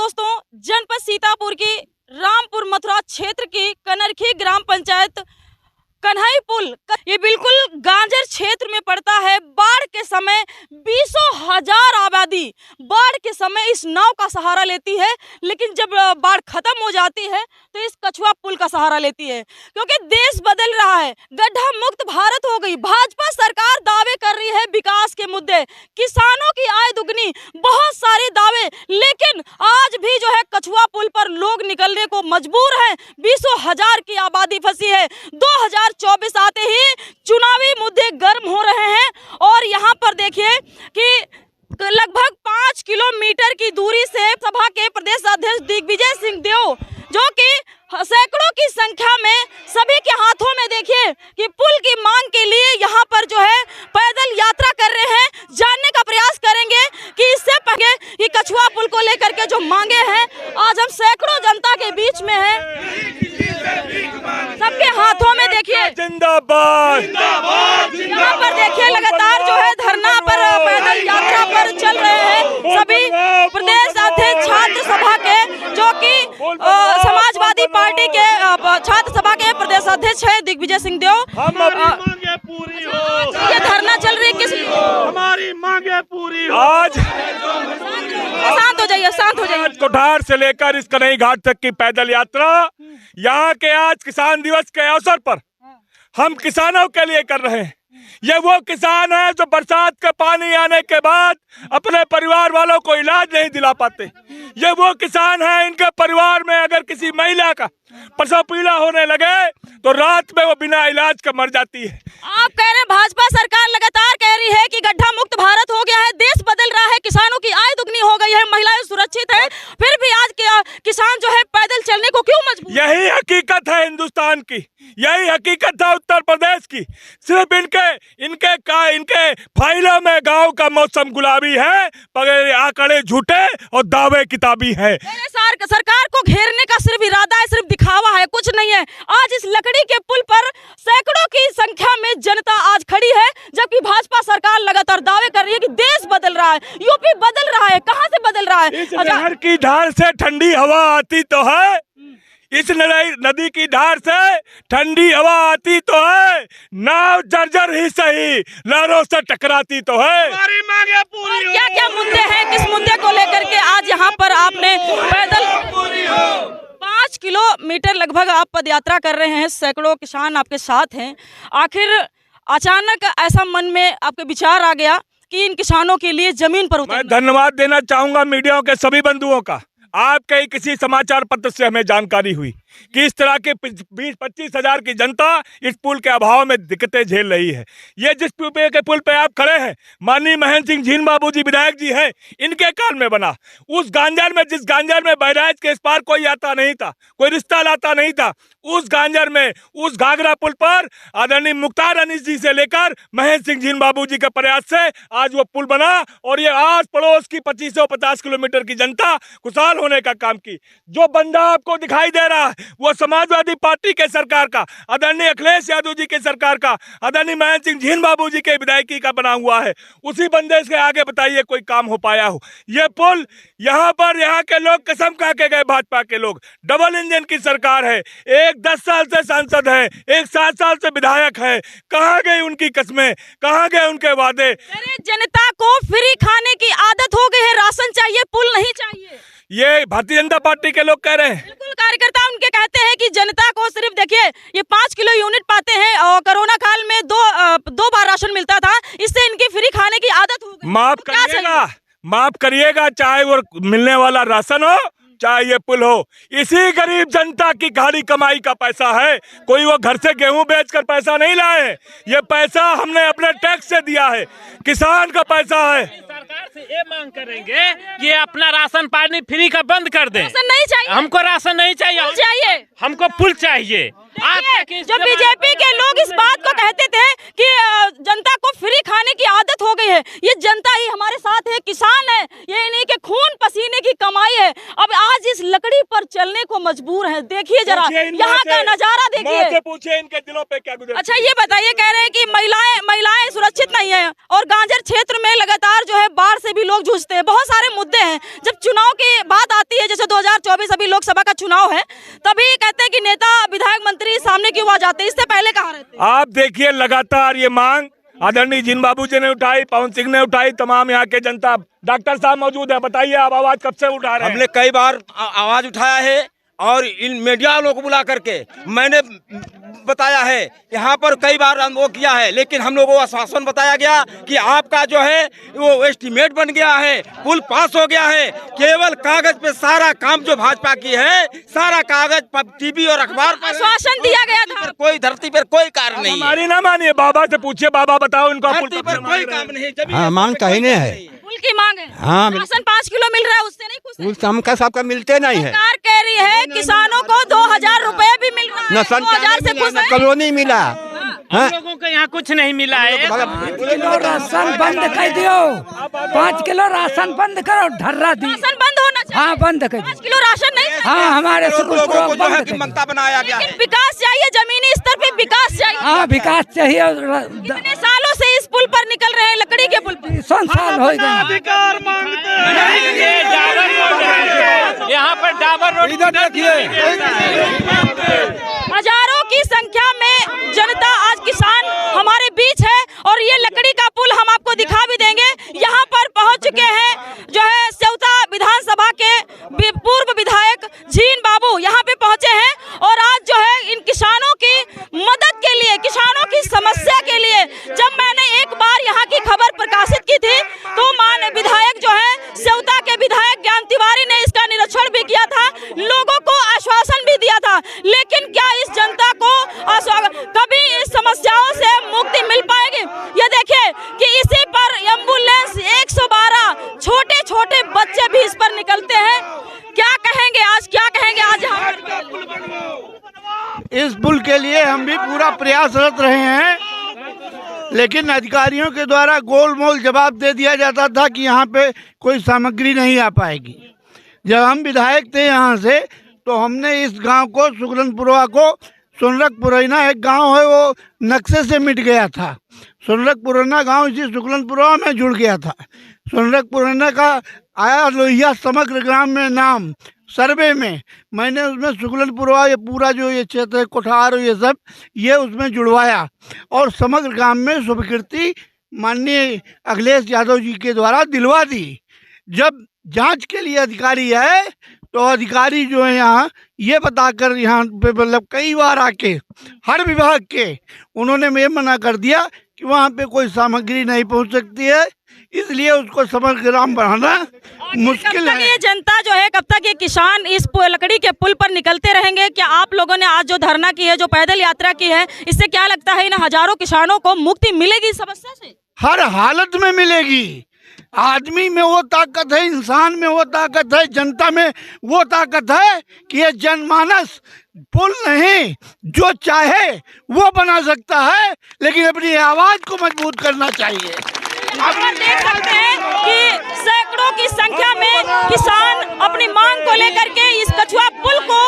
दोस्तों, जनपद सीतापुर की रामपुर मथुरा क्षेत्र की कनरखी ग्राम पंचायत कन्हई पुल ये बिल्कुल गांजर क्षेत्र में पड़ता है। बाढ़ के समय बीसों हजार आबादी बाढ़ के समय इस नाव का सहारा लेती है, लेकिन जब बाढ़ खत्म हो जाती है तो इस कछुआ पुल का सहारा लेती है, क्योंकि देश बदल रहा है। गड्ढा मुक्त भारत हो गई। भाजपा सरकार दावे कर रही है विकास के मुद्दे, किसानों की आय दुगनी, बहुत सारे दावे, लेकिन आज भी जो है कछुआ पुल पर लोग निकलने को मजबूर हैं। बीसों हजार की आबादी फंसी है। 2024 आते ही चुनावी मुद्दे गर्म हो रहे हैं और यहाँ पर देखिए कि लगभग 5 किलोमीटर की दूरी से सभा के प्रदेश अध्यक्ष दिग्विजय सिंह देव, जो कि सैकड़ों की संख्या में सभी के हाथों में देखिए कि पुल की मांग के लिए यहाँ पर जो है पैदल यात्रा कर रहे हैं। जानने का प्रयास करेंगे कि इससे पहले कि कछुआ पुल को लेकर के जो मांगे हैं, आज हम सैकड़ों जनता के बीच में हैं, सबके हाथों में देखिए जिंदाबाद यहाँ पर देखिए लगातार जो है धरना पर पैदल यात्रा पर चल रहे हैं सभी प्रदेश अध्यक्ष छात्र सभा के, जो कि समाजवादी पार्टी के छात्र सभा के प्रदेश अध्यक्ष है दिग्विजय सिंह देव। हमारी मांगे पूरी हो। ये धरना चल रही है किस हमारी मांगे पूरी हो। आज शांत हो जाइए, शांत हो जाइए। कोठार से लेकर इस कन्हई घाट तक की पैदल यात्रा यहाँ के आज किसान दिवस के अवसर पर हम किसानों के लिए कर रहे हैं। ये वो किसान है जो बरसात का पानी आने के बाद अपने परिवार वालों को इलाज नहीं दिला पाते। ये वो किसान है, इनके परिवार में अगर किसी महिला का प्रसव पीड़ा होने लगे तो रात में वो बिना इलाज के मर जाती है। आप कह रहे हैं भाजपा सरकार लगातार कह रही है कि गड्ढा मुक्त भारत हो गया है, देश बदल रहा है, किसानों की आय दुगनी हो गई है, महिलाएं सुरक्षित है, फिर भी आज के किसान जो है पैदल चलने को क्यों मजबूर? यही हकीकत है हिंदुस्तान की, यही हकीकत है उत्तर प्रदेश की। सिर्फ इनके फाइलों में गांव का मौसम गुलाबी है, मगर आंकड़े झूठे और दावे किताबी है। सरकार को घेरने का सिर्फ इरादा है, सिर्फ दिखावा है, कुछ नहीं है। आज इस लकड़ी के पुल पर सैकड़ों की संख्या में जनता आज खड़ी है, जबकि भाजपा सरकार लगातार दावे कर रही है कि देश बदल रहा है, यूपी बदल रहा है। कहां से बदल रहा है? इस नहर की धार से ठंडी हवा आती तो है, इस नदी की धार से ठंडी हवा आती तो है, नाव जर्जर ही सही लहरों से टकराती तो है। हमारी मांगे पूरी हो। क्या क्या मुद्दे हैं, किस मुद्दे को लेकर के आज यहाँ पर आपने पैदल 5 किलोमीटर लगभग आप पदयात्रा कर रहे हैं, सैकड़ों किसान आपके साथ हैं। आखिर अचानक ऐसा मन में आपके विचार आ गया कि इन किसानों के लिए जमीन पर उतरना? मैं धन्यवाद देना चाहूंगा मीडिया के सभी बंधुओं का। आपके किसी समाचार पत्र से हमें जानकारी हुई कि इस तरह के 20-25 हजार की जनता इस पुल के अभाव में दिक्कतें झेल रही है। ये जिस पुल पे आप खड़े हैं, माननीय महेंद्र सिंह झीन बाबू जी विधायक जी हैं, इनके काल में बना। उस गांजर में, जिस गांजर में बहराइच के इस पार कोई आता नहीं था, कोई रिश्ता लाता नहीं था, उस गांजर में, उस घाघरा पुल पर आदरणीय मुख्तार अनीस जी से लेकर महेंद्र सिंह झीन बाबू जी के प्रयास से आज वो पुल बना और ये आस पड़ोस की 2550 किलोमीटर की जनता खुशहाल होने का काम की। जो बंदा आपको दिखाई दे रहा है वो समाजवादी पार्टी के सरकार का, आदरणीय अखिलेश यादव जी के सरकार का, आदरणीय महेंद्र सिंह झीन बाबू जी के विधायकी का बना हुआ है। उसी बंदे से आगे बताइए कोई काम हो पाया हो? ये पुल यहाँ पर यहाँ के लोग कसम खा के गए, भाजपा के लोग। डबल इंजन की सरकार है, एक 10 साल से सांसद है, एक 7 साल से विधायक है। कहाँ गई उनकी कस्में, कहाँ गए उनके वादे? जनता को फ्री खाने की आदत हो गई है, राशन चाहिए, पुल नहीं चाहिए। ये भारतीय जनता पार्टी के लोग कह रहे हैं। बिल्कुल, कार्यकर्ता उनके कहते हैं कि जनता को सिर्फ देखिए ये 5 किलो यूनिट पाते हैं और कोरोना काल में दो बार राशन मिलता था, इससे इनकी फ्री खाने की आदत हो गई। माफ करिएगा, चाहे वो मिलने वाला राशन हो चाहे ये पुल हो, इसी गरीब जनता की गाड़ी कमाई का पैसा है। कोई वो घर से गेहूं बेचकर पैसा नहीं लाए, ये पैसा हमने अपने टैक्स से दिया है, किसान का पैसा है। सरकार से ये मांग करेंगे कि अपना राशन पानी फ्री का बंद कर दें। राशन नहीं चाहिए, हमको राशन नहीं चाहिए, हमको पुल चाहिए। जो बीजेपी के लोग इस बात को कहते थे कि जनता को फ्री खाने की आदत हो गई है, ये जनता ही हमारे साथ है, किसान है, ये इन्हीं के खून पसीने की कमाई है। अब आज इस लकड़ी पर चलने को मजबूर है। देखिए जरा यहाँ का नजारा देखिए, पूछिए इनके दिलों पे क्या गुजर। अच्छा ये बताइए, कह रहे हैं कि महिलाएं सुरक्षित नहीं है और गांजर क्षेत्र में लगातार जो है बाढ़ से भी लोग जूझते हैं, बहुत सारे मुद्दे हैं। जब चुनाव की बात आती है, जैसे सभी लोकसभा का चुनाव है, तभी कहते हैं कि नेता विधायक मंत्री सामने क्यों आ जाते हैं, इससे पहले कहाँ रहते? आप देखिए लगातार ये मांग आदरणीय जिन बाबू जी ने उठाई, पवन सिंह ने उठाई, तमाम यहाँ के जनता। डॉक्टर साहब मौजूद है, बताइए आप आवाज कब से उठा रहे हैं? हमने कई बार आवाज उठाया है और इन मीडिया वालों को बुला करके मैंने बताया है, यहाँ पर कई बार वो किया है, लेकिन हम लोगों को आश्वासन बताया गया कि आपका जो है वो एस्टीमेट बन गया है, पुल पास हो गया है, केवल कागज पे सारा काम जो भाजपा की है, सारा कागज टीवी और अखबार पर आश्वासन दिया गया था। कोई धरती पर कोई कार्य नहीं है। हमारी ना मानिए, बाबा से पूछिए, बाबा बताओ इनको धरती पर कोई काम नहीं। हाँ, मांग कहीं नहीं है। पुल की मांग है। हाँ, राशन 5 किलो मिल रहा है, उससे नहीं खुश है? उस हमका सबका मिलते नहीं है। सरकार कह रही है किसानों को 2000 रुपए भी मिल रहा है, न 2000 से खुश न है? कॉलोनी मिला। हम लोगों को यहाँ कुछ नहीं मिला है। 5 किलो राशन बंद कर दियो, 5 किलो राशन बंद करो, ढर्रा दी। राशन बंद होना चाहिए। हाँ, बंद कर 5 किलो राशन नहीं चाहिए। हाँ, हमारे स्कूल लोगों को जो है बंद कि कर मंगता बनाया गया है। लेकिन विकास चाहिए, जमीनी स्तर पे विकास चाहिए। हाँ, विकास चाहिए। कितने सालों से इस पुल पर निकल रहे हैं, लकड़ी के पुल पर? संसार हो गए। अधिकार मांगते हैं। ये डाबर रोड है, यहाँ पर डाबर रोड इधर हजारों की संख्या में जनता, आज किसान हमारे बीच है और ये लकड़ी का पुल हम आपको दिखा भी देंगे। यहाँ पर पहुंच चुके हैं जो है सेवता विधानसभा के पूर्व विधायक जीन बाबू यहाँ पे पहुंचे हैं और आज जो है इन किसानों की मदद के लिए, किसानों की समस्या के लिए, जब मैंने एक बार यहाँ की खबर प्रकाशित की थी तो माननीय विधायक जो है सेवता के विधायक ज्ञान तिवारी ने इसका निरीक्षण भी किया था, लोगों को आश्वासन भी दिया था, लेकिन क्या इस जनता को कभी इस समस्याओं से मुक्ति मिल पाएगी? ये देखिए कि इसी पर एम्बुलेंस 112 छोटे छोटे बच्चे भी इस पर निकलते हैं। क्या कहेंगे आज, क्या कहेंगे आज? इस पुल के लिए हम भी पूरा प्रयासरत रहे हैं, लेकिन अधिकारियों के द्वारा गोलमोल जवाब दे दिया जाता था कि यहाँ पे कोई सामग्री नहीं आ पाएगी। जब हम विधायक थे यहाँ से तो हमने इस गांव को, सुगलनपुरवा को, सुनरक पुरैना एक गांव है वो नक्शे से मिट गया था। सुनरक पुरैना गांव इसी सुगलनपुरवा में जुड़ गया था। सुनरक पुरैना का आया लोहिया समग्र ग्राम में नाम सर्वे में, मैंने उसमें सुगलनपुरवा ये पूरा जो ये क्षेत्र है, कोठार ये सब ये उसमें जुड़वाया और समग्र ग्राम में स्वीकृति माननीय अखिलेश यादव जी के द्वारा दिलवा दी। जब जांच के लिए अधिकारी आए तो अधिकारी जो है यहाँ ये बताकर यहाँ पे मतलब कई बार आके हर विभाग के उन्होंने ये मना कर दिया कि वहाँ पे कोई सामग्री नहीं पहुँच सकती है, इसलिए उसको समग्र ग्राम बढ़ाना मुश्किल है। ये जनता जो है, कब तक ये किसान इस लकड़ी के पुल पर निकलते रहेंगे? क्या आप लोगों ने आज जो धरना की है, जो पैदल यात्रा की है, इससे क्या लगता है इन हजारों किसानों को मुक्ति मिलेगी इस समस्या से? हर हालत में मिलेगी। आदमी में वो ताकत है, इंसान में वो ताकत है, जनता में वो ताकत है कि ये जनमानस पुल नहीं जो चाहे वो बना सकता है, लेकिन अपनी आवाज को मजबूत करना चाहिए। आप देख सकते हैं कि सैकड़ों की संख्या में किसान अपनी मांग को लेकर के इस कछुआ पुल को